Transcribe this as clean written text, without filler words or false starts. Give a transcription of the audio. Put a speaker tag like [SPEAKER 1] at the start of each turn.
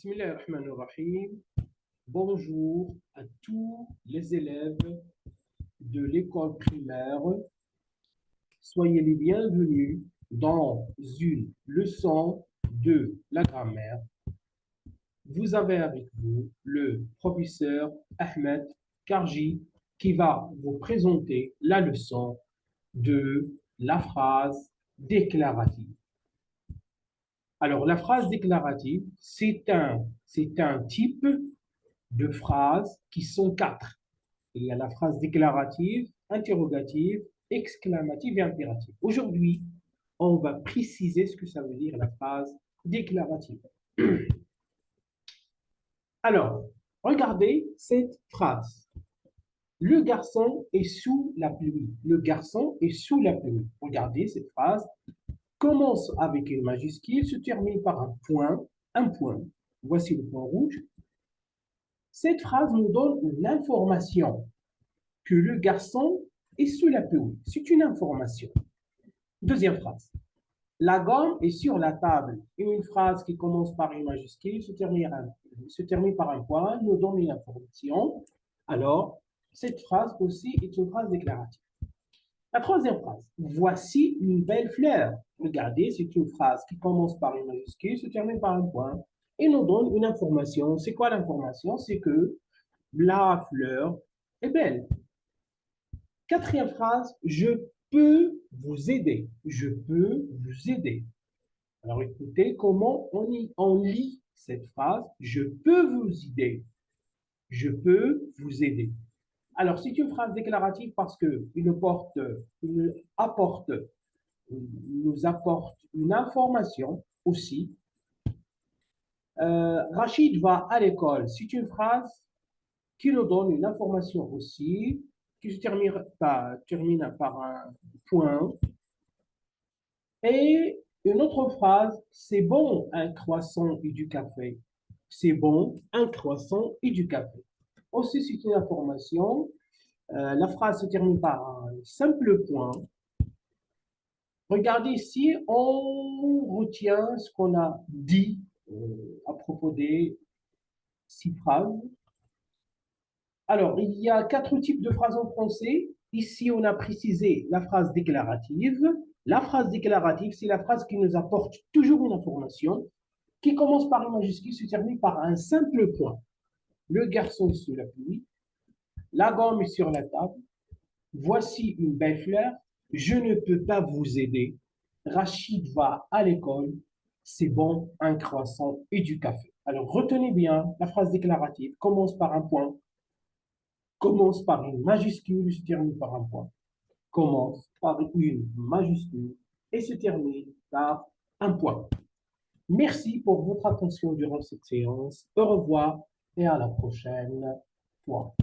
[SPEAKER 1] Bismillahirrahmanirrahim. Bonjour à tous les élèves de l'école primaire. Soyez les bienvenus dans une leçon de la grammaire. Vous avez avec vous le professeur Ahmed Karji qui va vous présenter la leçon de la phrase déclarative. Alors, la phrase déclarative, c'est un type de phrases qui sont quatre. Il y a la phrase déclarative, interrogative, exclamative et impérative. Aujourd'hui, on va préciser ce que ça veut dire la phrase déclarative. Alors, regardez cette phrase. Le garçon est sous la pluie. Le garçon est sous la pluie. Regardez cette phrase. Commence avec une majuscule, se termine par un point. Un point. Voici le point rouge. Cette phrase nous donne une information que le garçon est sous la pluie. C'est une information. Deuxième phrase. La gomme est sur la table. Une phrase qui commence par une majuscule se termine par un point, nous donne une information. Alors, cette phrase aussi est une phrase déclarative. La troisième phrase. Voici une belle fleur. Regardez, c'est une phrase qui commence par une majuscule, se termine par un point et nous donne une information. C'est quoi l'information? C'est que la fleur est belle. Quatrième phrase, je peux vous aider. Je peux vous aider. Alors écoutez comment on lit cette phrase. Je peux vous aider. Je peux vous aider. Alors c'est une phrase déclarative parce qu'il nous apporte une information aussi. Rachid va à l'école. C'est une phrase qui nous donne une information aussi, qui se termine par un point. Et une autre phrase, c'est bon un croissant et du café. C'est bon un croissant et du café. Aussi, c'est une information. La phrase se termine par un simple point. Regardez ici, on retient ce qu'on a dit à propos des 6 phrases. Alors, il y a 4 types de phrases en français. Ici, on a précisé la phrase déclarative. La phrase déclarative, c'est la phrase qui nous apporte toujours une information, qui commence par une majuscule, se termine par un simple point. Le garçon est sous la pluie. La gomme est sur la table. Voici une belle fleur. Je ne peux pas vous aider. Rachid va à l'école. C'est bon, un croissant et du café. Alors, retenez bien, la phrase déclarative commence par un point, commence par une majuscule, se termine par un point, commence par une majuscule et se termine par un point. Merci pour votre attention durant cette séance. Au revoir et à la prochaine fois.